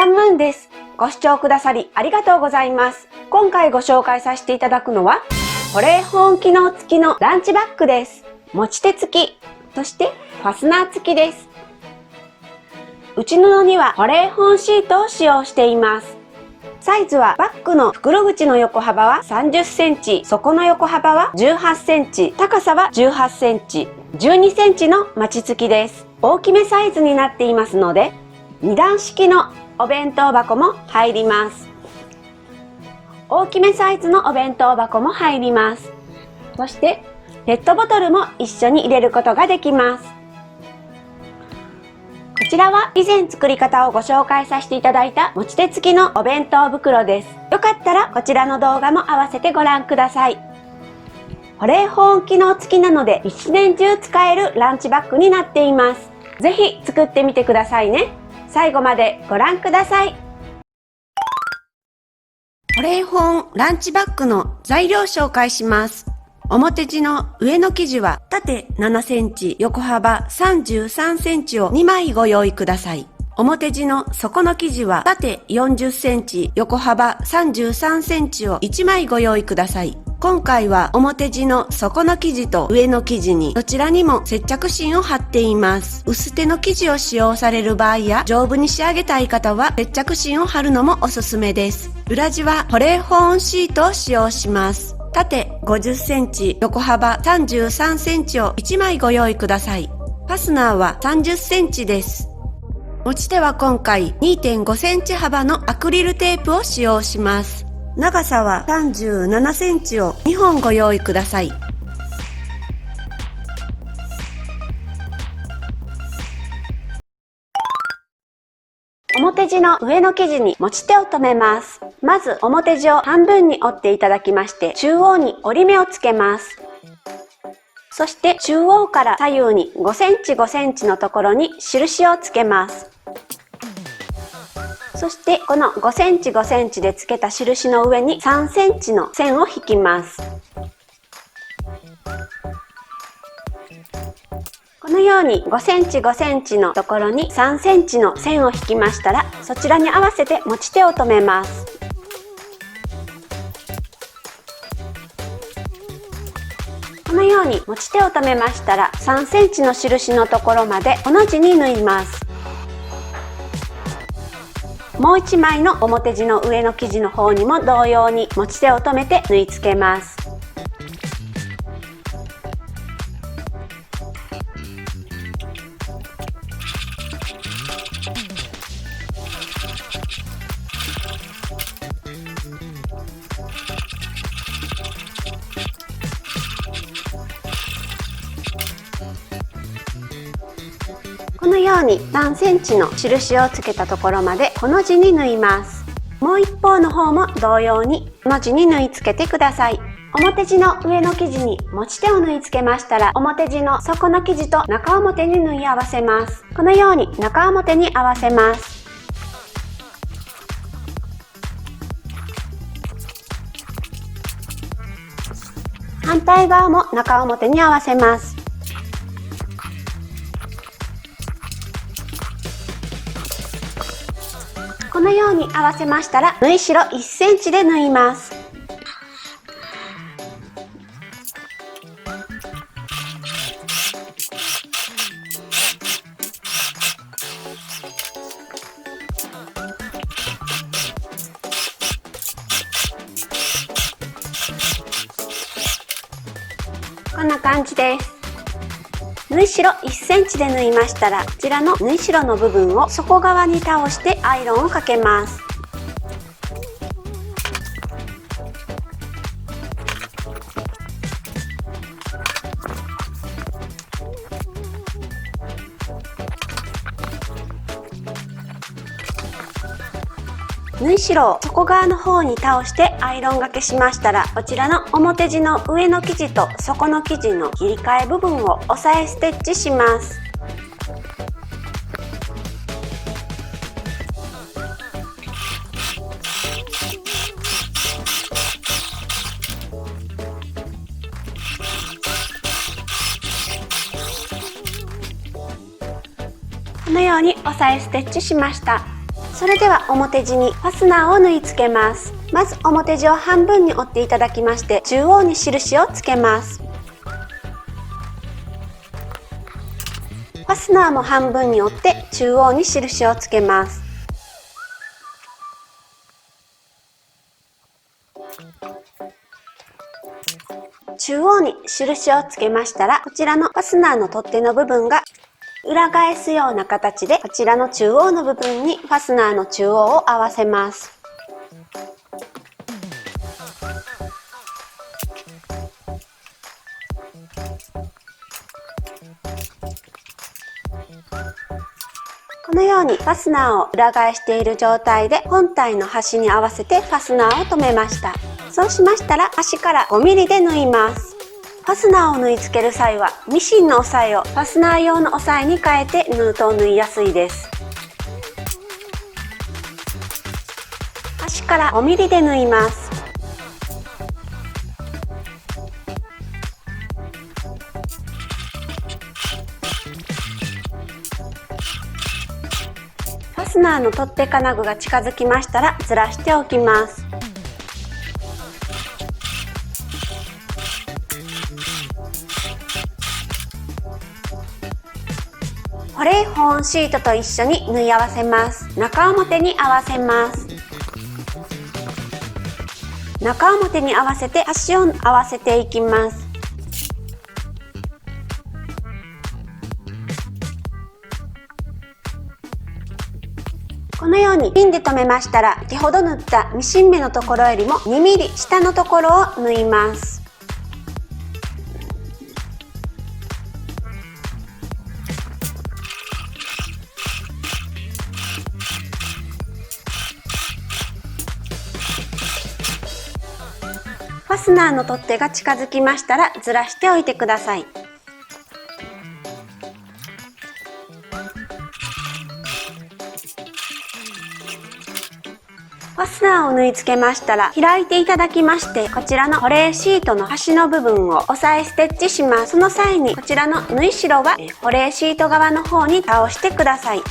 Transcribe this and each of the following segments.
ランムーンです。ご視聴くださりありがとうございます。今回ご紹介させていただくのは、保冷保温機能付きのランチバッグです。持ち手付き、そしてファスナー付きです。内布には保冷保温シートを使用しています。サイズはバッグの袋口の横幅は30センチ、底の横幅は18センチ、高さは18センチ、12センチのマチ付きです。大きめサイズになっていますので、2段式のお弁当箱も入ります。大きめサイズのお弁当箱も入ります。そしてペットボトルも一緒に入れることができます。こちらは以前作り方をご紹介させていただいた持ち手付きのお弁当袋です。よかったらこちらの動画も合わせてご覧ください。保冷保温機能付きなので一年中使えるランチバッグになっています。ぜひ作ってみてくださいね。最後までご覧ください。保冷保温ランチバッグの材料紹介します。表地の上の生地は縦7センチ、横幅33センチを2枚ご用意ください。表地の底の生地は縦40センチ、横幅33センチを1枚ご用意ください。今回は表地の底の生地と上の生地にどちらにも接着芯を貼っています。薄手の生地を使用される場合や丈夫に仕上げたい方は接着芯を貼るのもおすすめです。裏地は保冷保温シートを使用します。縦50センチ、横幅33センチを1枚ご用意ください。ファスナーは30センチです。持ち手は今回 2.5 センチ幅のアクリルテープを使用します。長さは37センチを2本ご用意ください。表地の上の生地に持ち手を留めます。まず表地を半分に折っていただきまして、中央に折り目をつけます。そして中央から左右に5センチ5センチのところに印をつけます。そしてこの5センチ5センチでつけた印の上に3センチの線を引きます。このように5センチ5センチのところに3センチの線を引きましたら、そちらに合わせて持ち手を留めます。このように持ち手を留めましたら、3センチの印のところまで同じに縫います。もう1枚の表地の上の生地の方にも同様に持ち手を留めて縫い付けます。このように3センチの印をつけたところまでこの字に縫います。もう一方の方も同様にこの字に縫い付けてください。表地の上の生地に持ち手を縫い付けましたら、表地の底の生地と中表に縫い合わせます。このように中表に合わせます。反対側も中表に合わせます。このように合わせましたら、縫い代1センチで縫います。こんな感じです。縫い代1センチで縫いましたら、こちらの縫い代の部分を底側に倒してアイロンをかけます。縫い代を底側の方に倒してアイロンがけしましたら、こちらの表地の上の生地と底の生地の切り替え部分を押さえステッチします。このように押さえステッチしました。それでは表地にファスナーを縫い付けます。まず表地を半分に折っていただきまして、中央に印をつけます。ファスナーも半分に折って中央に印をつけます。中央に印をつけましたら、こちらのファスナーの取っ手の部分が裏返すような形で、こちらの中央の部分にファスナーの中央を合わせます。このようにファスナーを裏返している状態で本体の端に合わせてファスナーを留めました。そうしましたら端から5ミリで縫います。ファスナーを縫い付ける際はミシンの押さえをファスナー用の押さえに変えて縫うと縫いやすいです。端から5ミリで縫います。ファスナーの取っ手金具が近づきましたらずらしておきます。保冷保温シートと一緒に縫い合わせます。中表に合わせます。中表に合わせて端を合わせていきます。このようにピンで留めましたら、先ほど縫ったミシン目のところよりも2ミリ下のところを縫います。ファスナーの取っ手が近づきましたらずらしておいてください。ファスナーを縫い付けましたら開いていただきまして、こちらの保冷シートの端の部分を押さえステッチします。その際にこちらの縫い代は保冷シート側の方に倒してください。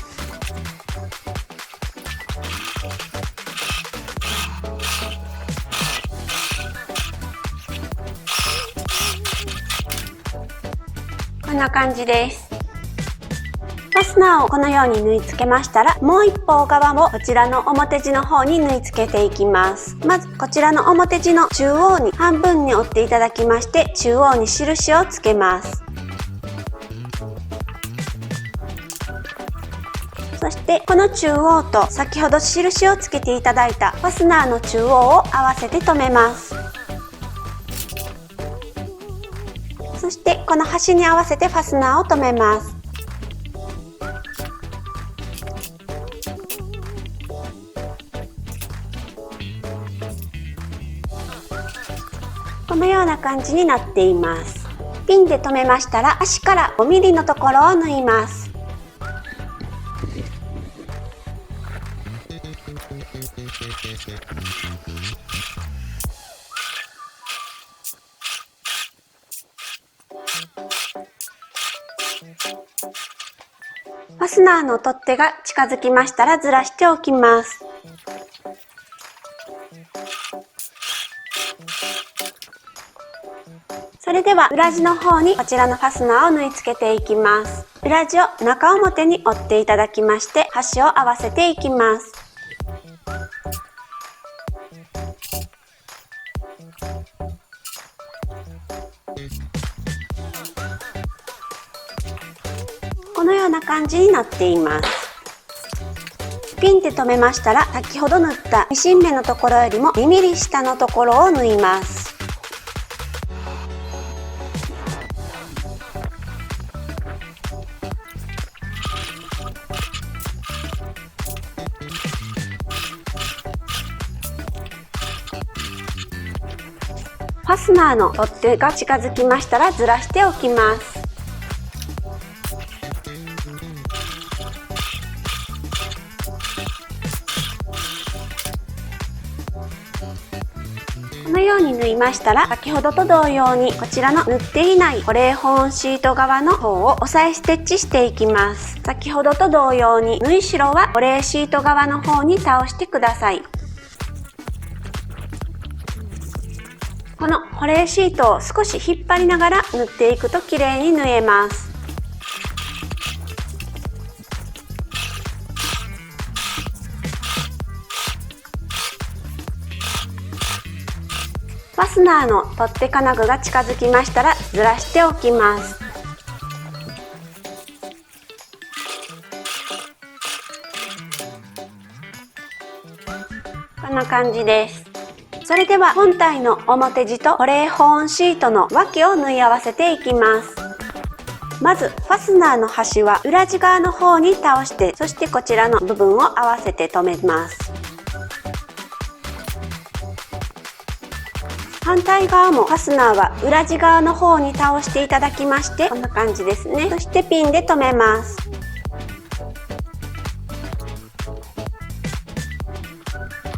こんな感じです。ファスナーをこのように縫い付けましたら、もう一方側もこちらの表地の方に縫い付けていきます。まずこちらの表地の中央に半分に折っていただきまして、中央に印をつけます。そしてこの中央と先ほど印をつけていただいたファスナーの中央を合わせて留めます。そしてこの端に合わせてファスナーを留めます。このような感じになっています。ピンで留めましたら端から5ミリのところを縫います。ファスナーの取っ手が近づきましたらずらしておきます。それでは裏地の方にこちらのファスナーを縫い付けていきます。裏地を中表に折っていただきまして端を合わせていきます。このような感じになっています。ピンで留めましたら先ほど縫ったミシン目のところよりも2ミリ下のところを縫います。ファスナーの取っ手が近づきましたらずらしておきます。このように縫いましたら、先ほどと同様にこちらの縫っていない保冷保温シート側の方を押さえステッチしていきます。先ほどと同様に縫い代は保冷シート側の方に倒してください。この保冷シートを少し引っ張りながら縫っていくと綺麗に縫えます。ファスナーの取っ手金具が近づきましたらずらしておきます。こんな感じです。それでは本体の表地と保冷保温シートの脇を縫い合わせていきます。まずファスナーの端は裏地側の方に倒して、そしてこちらの部分を合わせて留めます。反対側もファスナーは裏地側の方に倒していただきまして、こんな感じですね。そしてピンで留めます。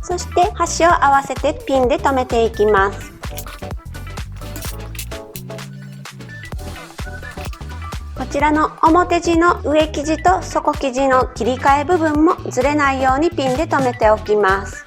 そして端を合わせてピンで留めていきます。こちらの表地の上生地と底生地の切り替え部分もずれないようにピンで留めておきます。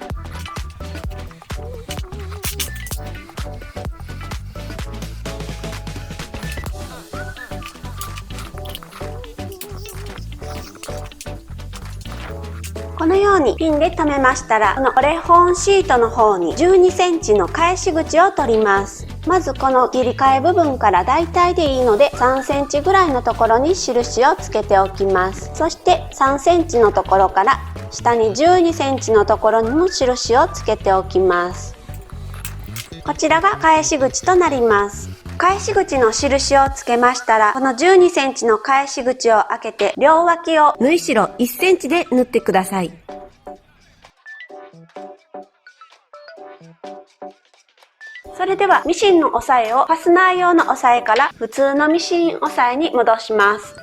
このようにピンで留めましたら、この保冷保温シートの方に12センチの返し口を取ります。まずこの切り替え部分から大体でいいので3センチぐらいのところに印をつけておきます。そして3センチのところから下に12センチのところにも印をつけておきます。こちらが返し口となります。返し口の印をつけましたら、この12センチの返し口を開けて両脇を縫い代1センチで縫ってください。それではミシンの押さえをファスナー用の押さえから普通のミシン押さえに戻します。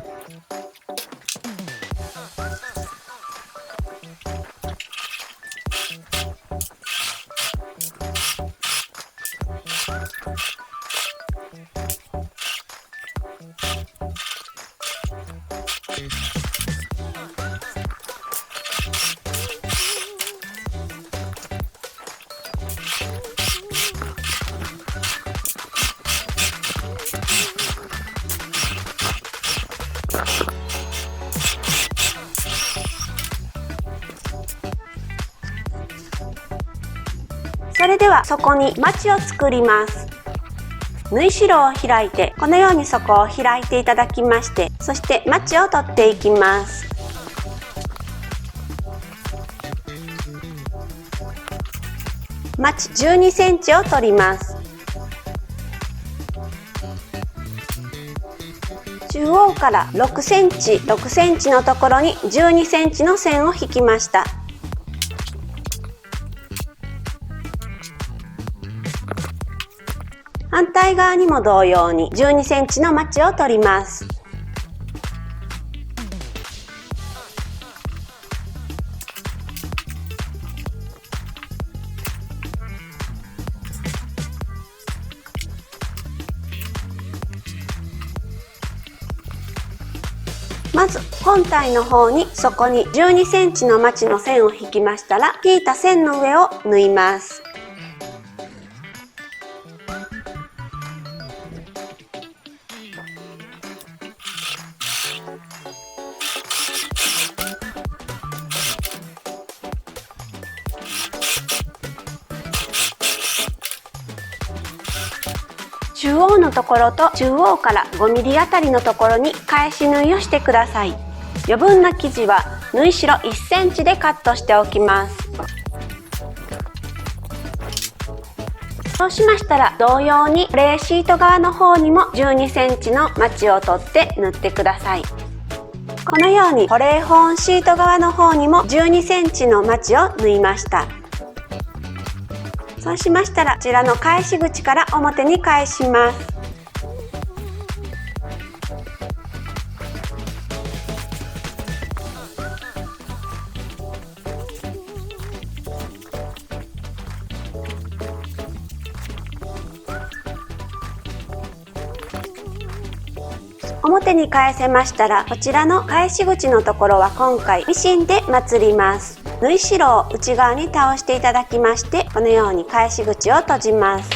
それでは底にマチを作ります。縫い代を開いて、このように底を開いていただきまして、そしてマチを取っていきます。マチ12センチを取ります。中央から6センチ、6センチのところに12センチの線を引きました。反対側にも同様に12センチのマチを取ります。まず本体の方に底に12センチのマチの線を引きましたら、引いた線の上を縫います。中央のところと中央から5ミリあたりのところに返し縫いをしてください。余分な生地は縫い代1センチでカットしておきます。そうしましたら同様に保冷シート側の方にも12センチのマチを取って縫ってください。このように保冷保温シート側の方にも12センチのマチを縫いました。そうしましたらこちらの返し口から表に返します。表に返せましたら、こちらの返し口のところは今回ミシンで祭ります。縫い代を内側に倒していただきまして、このように返し口を閉じます。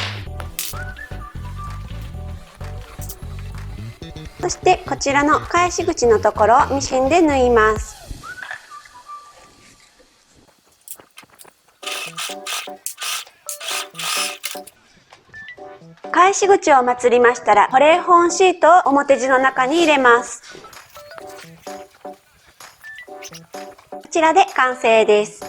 そしてこちらの返し口のところをミシンで縫います。返し口を祭りましたら、保冷保温シートを表地の中に入れます。こちらで完成です。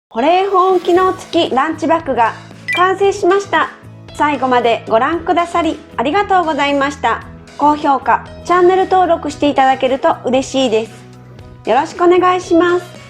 保冷保温機能付きランチバッグが完成しました。最後までご覧くださりありがとうございました。高評価、チャンネル登録していただけると嬉しいです。よろしくお願いします。